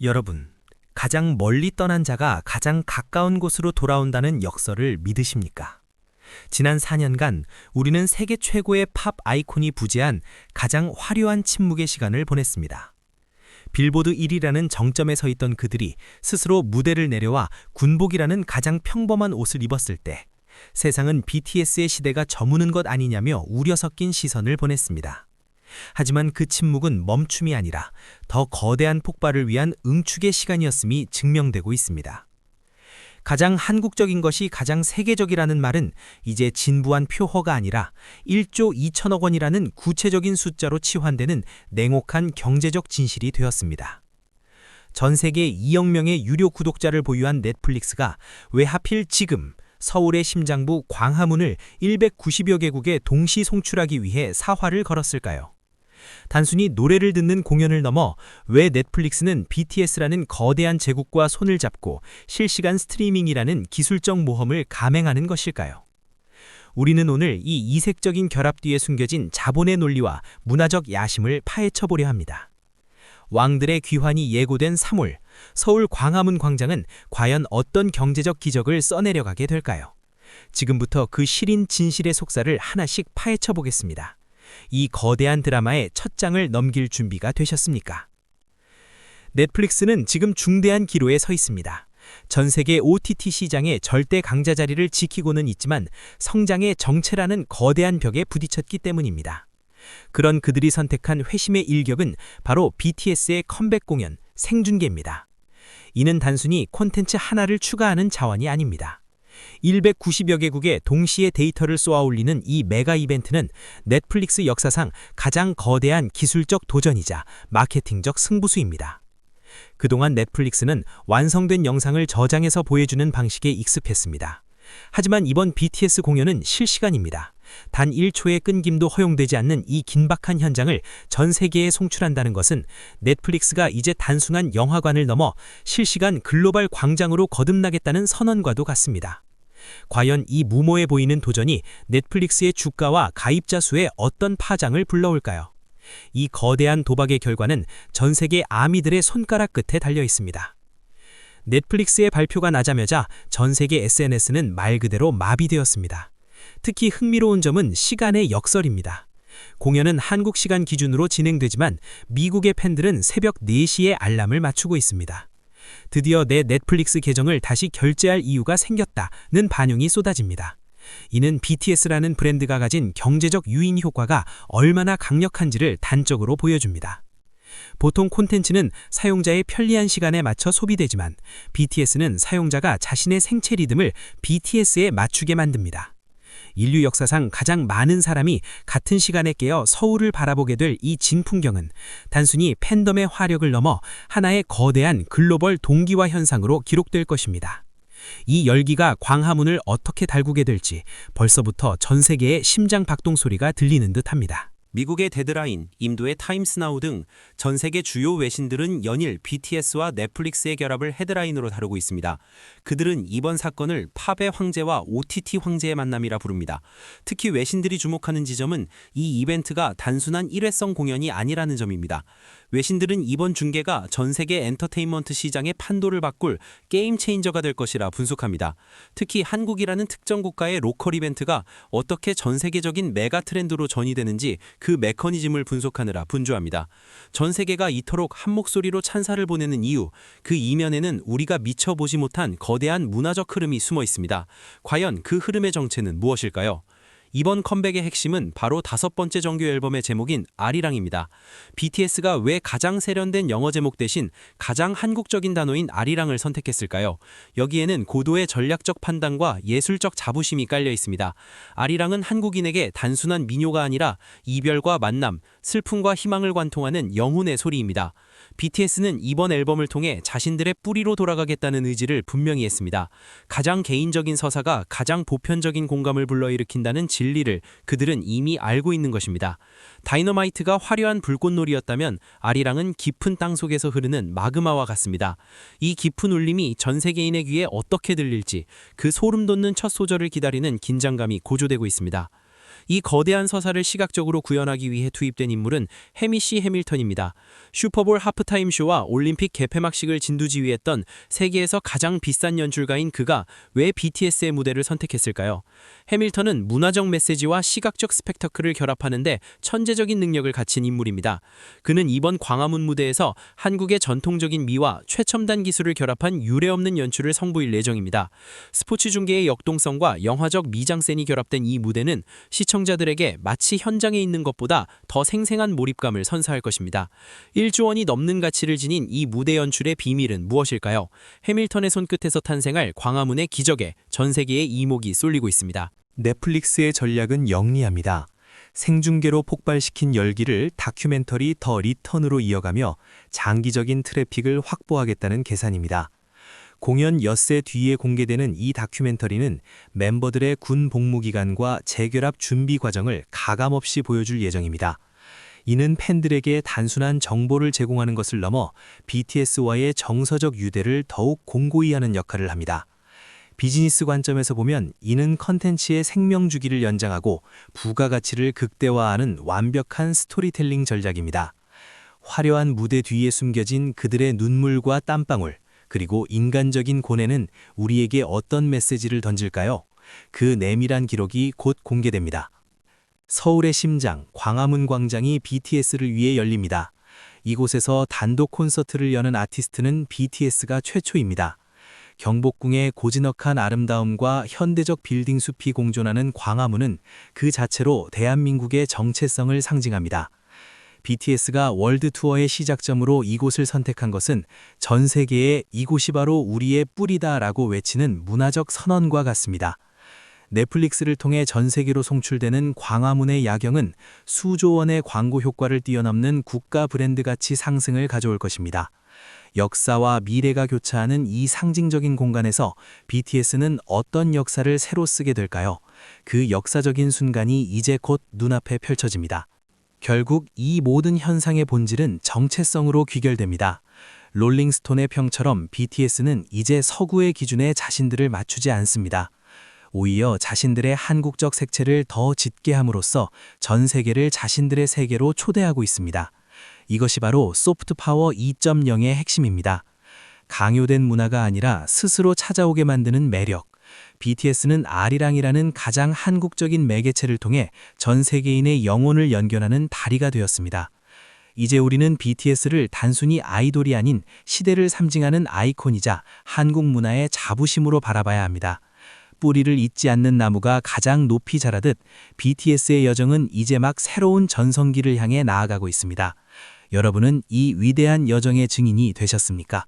여러분, 가장 멀리 떠난 자가 가장 가까운 곳으로 돌아온다는 역설을 믿으십니까? 지난 4년간 우리는 세계 최고의 팝 아이콘이 부재한 가장 화려한 침묵의 시간을 보냈습니다. 빌보드 1위라는 정점에 서 있던 그들이 스스로 무대를 내려와 군복이라는 가장 평범한 옷을 입었을 때 세상은 BTS의 시대가 저무는 것 아니냐며 우려 섞인 시선을 보냈습니다. 하지만 그 침묵은 멈춤이 아니라 더 거대한 폭발을 위한 응축의 시간이었음이 증명되고 있습니다. 가장 한국적인 것이 가장 세계적이라는 말은 이제 진부한 표허가 아니라 1조 2천억 원이라는 구체적인 숫자로 치환되는 냉혹한 경제적 진실이 되었습니다. 전 세계 2억 명의 유료 구독자를 보유한 넷플릭스가 왜 하필 지금 서울의 심장부 광화문을 190여 개국에 동시 송출하기 위해 사활을 걸었을까요? 단순히 노래를 듣는 공연을 넘어 왜 넷플릭스는 BTS라는 거대한 제국과 손을 잡고 실시간 스트리밍이라는 기술적 모험을 감행하는 것일까요? 우리는 오늘 이 이색적인 결합 뒤에 숨겨진 자본의 논리와 문화적 야심을 파헤쳐보려 합니다. 왕들의 귀환이 예고된 3월, 서울 광화문 광장은 과연 어떤 경제적 기적을 써내려가게 될까요? 지금부터 그 시린 진실의 속살을 하나씩 파헤쳐보겠습니다. 이 거대한 드라마의 첫 장을 넘길 준비가 되셨습니까? 넷플릭스는 지금 중대한 기로에 서 있습니다. 전 세계 OTT 시장의 절대 강자 자리를 지키고는 있지만 성장의 정체라는 거대한 벽에 부딪혔기 때문입니다. 그런 그들이 선택한 회심의 일격은 바로 BTS의 컴백 공연, 생중계입니다. 이는 단순히 콘텐츠 하나를 추가하는 자원이 아닙니다. 190여 개국에 동시에 데이터를 쏘아 올리는 이 메가 이벤트는 넷플릭스 역사상 가장 거대한 기술적 도전이자 마케팅적 승부수입니다. 그동안 넷플릭스는 완성된 영상을 저장해서 보여주는 방식에 익숙했습니다. 하지만 이번 BTS 공연은 실시간입니다. 단 1초의 끊김도 허용되지 않는 이 긴박한 현장을 전 세계에 송출한다는 것은 넷플릭스가 이제 단순한 영화관을 넘어 실시간 글로벌 광장으로 거듭나겠다는 선언과도 같습니다. 과연 이 무모해 보이는 도전이 넷플릭스의 주가와 가입자 수에 어떤 파장을 불러올까요? 이 거대한 도박의 결과는 전 세계 아미들의 손가락 끝에 달려 있습니다. 넷플릭스의 발표가 나자마자 전 세계 SNS는 말 그대로 마비되었습니다. 특히 흥미로운 점은 시간의 역설입니다. 공연은 한국 시간 기준으로 진행되지만 미국의 팬들은 새벽 4시에 알람을 맞추고 있습니다. 드디어 내 넷플릭스 계정을 다시 결제할 이유가 생겼다는 반응이 쏟아집니다. 이는 BTS라는 브랜드가 가진 경제적 유인 효과가 얼마나 강력한지를 단적으로 보여줍니다. 보통 콘텐츠는 사용자의 편리한 시간에 맞춰 소비되지만 BTS는 사용자가 자신의 생체 리듬을 BTS에 맞추게 만듭니다. 인류 역사상 가장 많은 사람이 같은 시간에 깨어 서울을 바라보게 될 이 진풍경은 단순히 팬덤의 화력을 넘어 하나의 거대한 글로벌 동기화 현상으로 기록될 것입니다. 이 열기가 광화문을 어떻게 달구게 될지 벌써부터 전 세계의 심장 박동 소리가 들리는 듯합니다. 미국의 데드라인, 인도의 타임스나우 등 전 세계 주요 외신들은 연일 BTS와 넷플릭스의 결합을 헤드라인으로 다루고 있습니다. 그들은 이번 사건을 팝의 황제와 OTT 황제의 만남이라 부릅니다. 특히 외신들이 주목하는 지점은 이 이벤트가 단순한 일회성 공연이 아니라는 점입니다. 외신들은 이번 중계가 전 세계 엔터테인먼트 시장의 판도를 바꿀 게임 체인저가 될 것이라 분석합니다. 특히 한국이라는 특정 국가의 로컬 이벤트가 어떻게 전 세계적인 메가 트렌드로 전이되는지 그 메커니즘을 분석하느라 분주합니다. 전 세계가 이토록 한 목소리로 찬사를 보내는 이유, 그 이면에는 우리가 미처 보지 못한 거대한 문화적 흐름이 숨어 있습니다. 과연 그 흐름의 정체는 무엇일까요? 이번 컴백의 핵심은 바로 5번째 정규 앨범의 제목인 아리랑입니다. BTS가 왜 가장 세련된 영어 제목 대신 가장 한국적인 단어인 아리랑을 선택했을까요? 여기에는 고도의 전략적 판단과 예술적 자부심이 깔려 있습니다. 아리랑은 한국인에게 단순한 민요가 아니라 이별과 만남, 슬픔과 희망을 관통하는 영혼의 소리입니다. BTS는 이번 앨범을 통해 자신들의 뿌리로 돌아가겠다는 의지를 분명히 했습니다. 가장 개인적인 서사가 가장 보편적인 공감을 불러일으킨다는 진리를 그들은 이미 알고 있는 것입니다. 다이너마이트가 화려한 불꽃놀이였다면 아리랑은 깊은 땅속에서 흐르는 마그마와 같습니다. 이 깊은 울림이 전 세계인의 귀에 어떻게 들릴지 그 소름 돋는 첫 소절을 기다리는 긴장감이 고조되고 있습니다. 이 거대한 서사를 시각적으로 구현하기 위해 투입된 인물은 해미시 해밀턴입니다. 슈퍼볼 하프타임 쇼와 올림픽 개폐막식을 진두지휘했던 세계에서 가장 비싼 연출가인 그가 왜 BTS의 무대를 선택했을까요? 해밀턴은 문화적 메시지와 시각적 스펙터클을 결합하는데 천재적인 능력을 갖춘 인물입니다. 그는 이번 광화문 무대에서 한국의 전통적인 미와 최첨단 기술을 결합한 유례없는 연출을 선보일 예정입니다. 스포츠 중계의 역동성과 영화적 미장센이 결합된 이 무대는 시청자들에게 마치 현장에 있는 것보다 더 생생한 몰입감을 선사할 것입니다. 1조 원이 넘는 가치를 지닌 이 무대 연출의 비밀은 무엇일까요? 해밀턴의 손끝에서 탄생할 광화문의 기적에 전 세계의 이목이 쏠리고 있습니다. 넷플릭스의 전략은 영리합니다. 생중계로 폭발시킨 열기를 다큐멘터리 더 리턴으로 이어가며 장기적인 트래픽을 확보하겠다는 계산입니다. 공연 엿새 뒤에 공개되는 이 다큐멘터리는 멤버들의 군 복무 기간과 재결합 준비 과정을 가감없이 보여줄 예정입니다. 이는 팬들에게 단순한 정보를 제공하는 것을 넘어 BTS와의 정서적 유대를 더욱 공고히 하는 역할을 합니다. 비즈니스 관점에서 보면 이는 컨텐츠의 생명주기를 연장하고 부가가치를 극대화하는 완벽한 스토리텔링 전략입니다. 화려한 무대 뒤에 숨겨진 그들의 눈물과 땀방울, 그리고 인간적인 고뇌는 우리에게 어떤 메시지를 던질까요? 그 내밀한 기록이 곧 공개됩니다. 서울의 심장, 광화문 광장이 BTS를 위해 열립니다. 이곳에서 단독 콘서트를 여는 아티스트는 BTS가 최초입니다. 경복궁의 고즈넉한 아름다움과 현대적 빌딩 숲이 공존하는 광화문은 그 자체로 대한민국의 정체성을 상징합니다. BTS가 월드 투어의 시작점으로 이곳을 선택한 것은 전 세계에 이곳이 바로 우리의 뿌리다라고 외치는 문화적 선언과 같습니다. 넷플릭스를 통해 전 세계로 송출되는 광화문의 야경은 수조 원의 광고 효과를 뛰어넘는 국가 브랜드 가치 상승을 가져올 것입니다. 역사와 미래가 교차하는 이 상징적인 공간에서 BTS는 어떤 역사를 새로 쓰게 될까요? 그 역사적인 순간이 이제 곧 눈앞에 펼쳐집니다. 결국 이 모든 현상의 본질은 정체성으로 귀결됩니다. 롤링스톤의 평처럼 BTS는 이제 서구의 기준에 자신들을 맞추지 않습니다. 오히려 자신들의 한국적 색채를 더 짙게 함으로써 전 세계를 자신들의 세계로 초대하고 있습니다. 이것이 바로 소프트 파워 2.0의 핵심입니다. 강요된 문화가 아니라 스스로 찾아오게 만드는 매력. BTS는 아리랑이라는 가장 한국적인 매개체를 통해 전 세계인의 영혼을 연결하는 다리가 되었습니다. 이제 우리는 BTS를 단순히 아이돌이 아닌 시대를 상징하는 아이콘이자 한국 문화의 자부심으로 바라봐야 합니다. 뿌리를 잇지 않는 나무가 가장 높이 자라듯 BTS의 여정은 이제 막 새로운 전성기를 향해 나아가고 있습니다. 여러분은 이 위대한 여정의 증인이 되셨습니까?